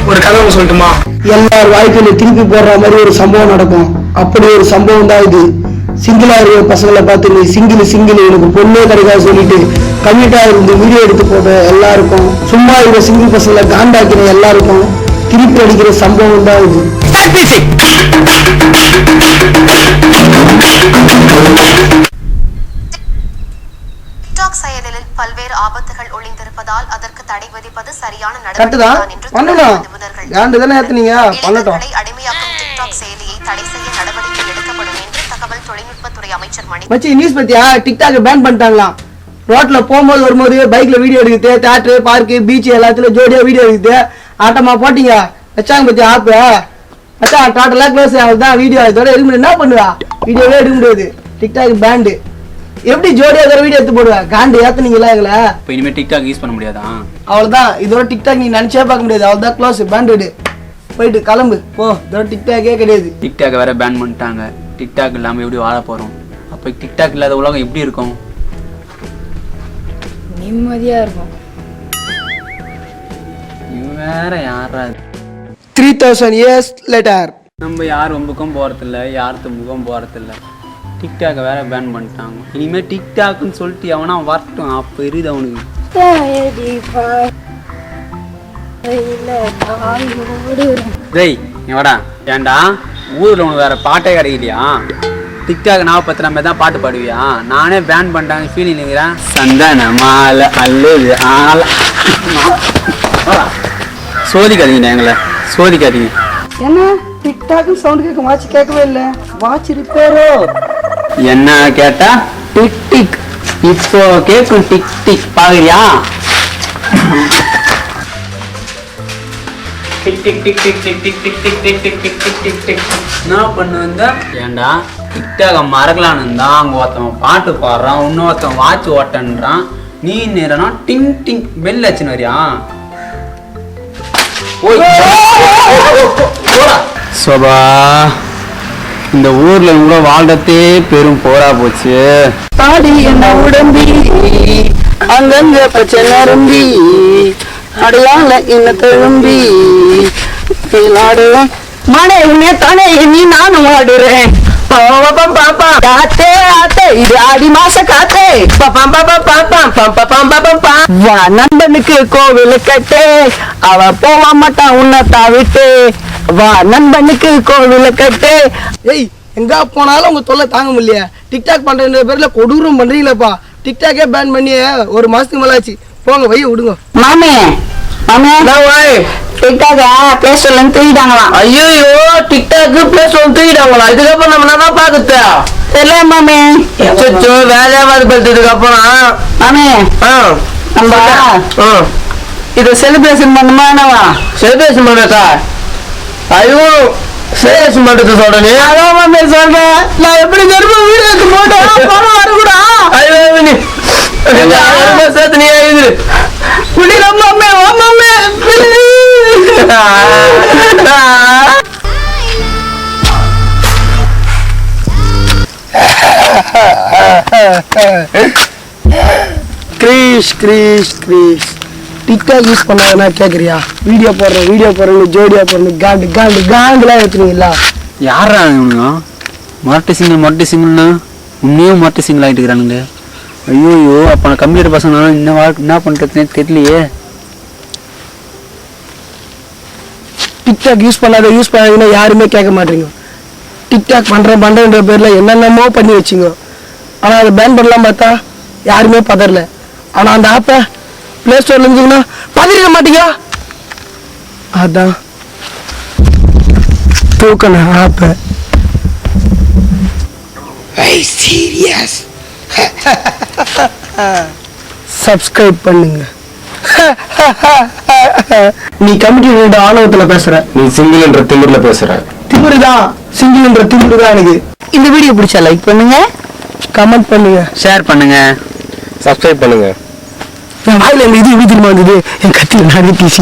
ஒரு கதை சொல்லட்டுமா? எல்லார் வாழ்க்கையில திருப்பி போடுற மாதிரி ஒரு சம்பவம் நடக்கும். அப்படி ஒரு சம்பவம் தான் இது. சிங்கிளா இருக்கிற பசங்களை பார்த்து நீ சிங்கிள் எனக்கு பொண்ணே கிடைக்காது சொல்லிட்டு கம்மிட்டா இருந்து வீடியோ எடுத்து போட்ட எல்லாருக்கும், சும்மா இருக்கிற சிங்கிள் பசங்களை காண்டாக்கிற எல்லாருக்கும் திருப்பி அடிக்கிற சம்பவம் தான் இது. டிக்டாக் செயலில் பல்வேறு ஆபத்துகள் ஒளிந்திருப்பதால் அதற்கு தடை விதிப்பது சரியான நடவடிக்கை என்று அடிமையாக்கும் டிக்டாக் செயலியை தடை செய்ய நடவடிக்கை எடுக்கப்படும் என்று தகவல் தொழில்நுட்பத்துறை அமைச்சர் மச்சி நியூஸ் பத்தியா? டிக்டாக் பேன் பண்ணிட்டாங்களாம். ரோட்ல போகும்போது வரும்போது பைக்ல வீடியோ எடுக்குது, தியேட்டர் பார்க்கு பீச் எல்லாத்துலயும் ஜோடியா வீடியோ எடுக்குது. ஆட்டமா போட்டீங்க வச்சாங்க பத்தியா ஆப் மச்சான் டோட்டலா க்ளோஸ் தான். வீடியோ இதோட எடுக்க என்ன பண்ணுவா? வீடியோவே எடுக்க முடியாது. TikTok banned. எப்படி ஜோடியா வீடியோ எடுத்து போடுவா? காண்டு ஏத்துனீங்களா எங்களை? இப்போ இனிமே டிக்டாக் யூஸ் பண்ண முடியாதா? அவ்வளவுதான். இதோட டிக்டாக் நீ நினைச்சே பார்க்க முடியாது. அவ்வளவுதான் க்ளோஸ் பேண்டடு. போயிட்டு கிளம்பு போ. இதோட டிக்டாக்கே கிடையாது. டிக்டாக் வேற பேன் பண்ணிட்டாங்க. டிக்டாக் இல்லாம எப்படி வாழ போறோம்? அப்ப டிக்டாக் இல்லாத உலகம் எப்படி இருக்கும்? நிம்மதியா இருக்கும். வேற யாரா 3000 years later நம்ம யார் ஒம்புக்கும் போறதில்ல, யார் தும்புக்கும் போறதில்ல. டிக்டாக் வேற பேன் பண்ணிட்டாங்க. இனிமே டிக்டாக்னு சொல்லிட்டு எவனா வரட்டும். அப்ப இருக்குது அவனுக்கு. டேய் எவடா ஏன்டா ஊர்ல உனக்கு வேற பாட்டே கிடைக்கலையா? டிக்டாக் நான் பத்திர மாதிரி தான் பாட்டு பாடுவியா? நானே பேன் பண்ணிட்டாங்க ஃபீலிங் இருக்கிறேன். சந்தான மாலை அல்லது ஆள சோதிக்காதீங்க, எங்களை சோதிக்காதீங்க. என்ன டிக்டாக் சவுண்ட் கேட்க வாட்ச் கேட்கவே இல்லை. வாட்ச் ரிப்பேரோ? என்ன கேட்டா டிக் டிக். இப்போ கேட்கும் டிக் டிக். பாக்குறியா? Tick tick tick tick tick tick tick tick tick tick tick tick tick tick. என்ன பண்ணுவ? ஏண்டா டிக்டாக மறக்கலான்னு இருந்தா அங்க ஒருத்தவன் பாட்டு பாடுறான், இன்னொருத்தவன் வாட்ச் ஓட்டன்றான். நீ நேரனா டிங் டிங் பெல் அச்சுன்னு வரியா? சோபா, இந்த ஊர்ல இவ்வளோ வாழ்றதே பெரும் போரா போச்சு. பாடி என்ன உடம்பி அங்கங்க பச்சை நரம்பி அடையாள என்ன தழும்பி ஆடுவேன் மழை உன்னே தானே நீ நானும் ஆடுறேன். நண்பனுக்கு கோவில் கட்டு அவ போக மாட்டான் உன்னை தாவிட்டு. வா நண்பனுக்கு கோவில் கட்டு. ஏய் எங்க போனாலும் உங்க தொல்லை தாங்க முடியல. டிக்டாக் பண்ற பேர்ல கொடூரம் பண்றீங்களப்பா. டிக்டாக்கே பேன் பண்ணி ஒரு மாசத்துக்கு மேலாச்சு. போங்க வைய விடுங்க. மாமே மாமே டிக்டாக் பிளே ஸ்டோர்ல இருந்து தூக்கிட்டாங்களாம். ஐயோ டிக்டாக் பிளே ஸ்டோர்ல தூக்கிட்டாங்களா? இதுக்கப்புறம் நம்ம என்ன பாக்குறது? தெரியல மாமே. வேலையாவது படுத்ததுக்கு அப்புறம் மாமே நம்ம இத செலிப்ரேஷன் பண்ணுமா? என்னவா செலிப்ரேஷன் பண்றதா? ஐயோ செலிப்ரேஷன் பண்றது சொல்றேன். அதான் மாமே சொல்றேன். நான் எப்படி திரும்ப வீடியோக்கு போட்டேன் பணம் வரக்கூடா. ஐயோ நீ சேர்த்து நீ எழுது முடியல மாமே. மாமே கிரீஷ் கிரீஷ் கிரீஷ் டிக்டாக் யூஸ் பண்ணாங்கன்னா கேக்குறியா? வீடியோ போடுறேன் ஜோடியா போடுறேன் காண்டு காண்டு காண்டுலாம் ஏத்துனீங்களா? யாரா இவனுங்க? மொரட்டு சிங்கிள்னா உன்னையும் மொரட்டு சிங்கிள் ஆகிட்டு இருக்கிறானுங்க. ஐயோ அப்போ நான் கம்ப்யூட்டர் பசங்க என்ன பண்ணுறதுனே தெரியலையே. டிக்டாக் யூஸ் பண்ணாதீங்கன்னா யாருமே கேட்க மாட்டீங்க. டிக்டாக் பண்றேன்ற பேர்ல என்னென்னமோ பண்ணி வச்சுங்க. ஆனா அதை பேன் பண்ணலாம் பார்த்தா யாருமே பதறல. ஆனா அந்த ஆப்பை பிளே ஸ்டோர்ல இருந்தீங்கன்னா பதறிட மாட்டீங்க. அதான் தூக்கணும் ஆப்பை. சப்ஸ்கிரைப் பண்ணுங்க. நீ கமிட்டி ஆணவத்துல பேசுற. நீ சிங்கிள் என்ற திமிர்ல பேசுற. திமிருதான் சிங்கிள் என்ற திமிருதான் எனக்கு. இந்த வீடியோ பிடிச்சா லைக் பண்ணுங்க, கமெண்ட் பண்ணுங்க, ஷேர் பண்ணுங்க, சப்ஸ்கிரைப் பண்ணுங்க. என் வாயில இது திரும்ப வந்தது. என் கத்தியில நானே பேசி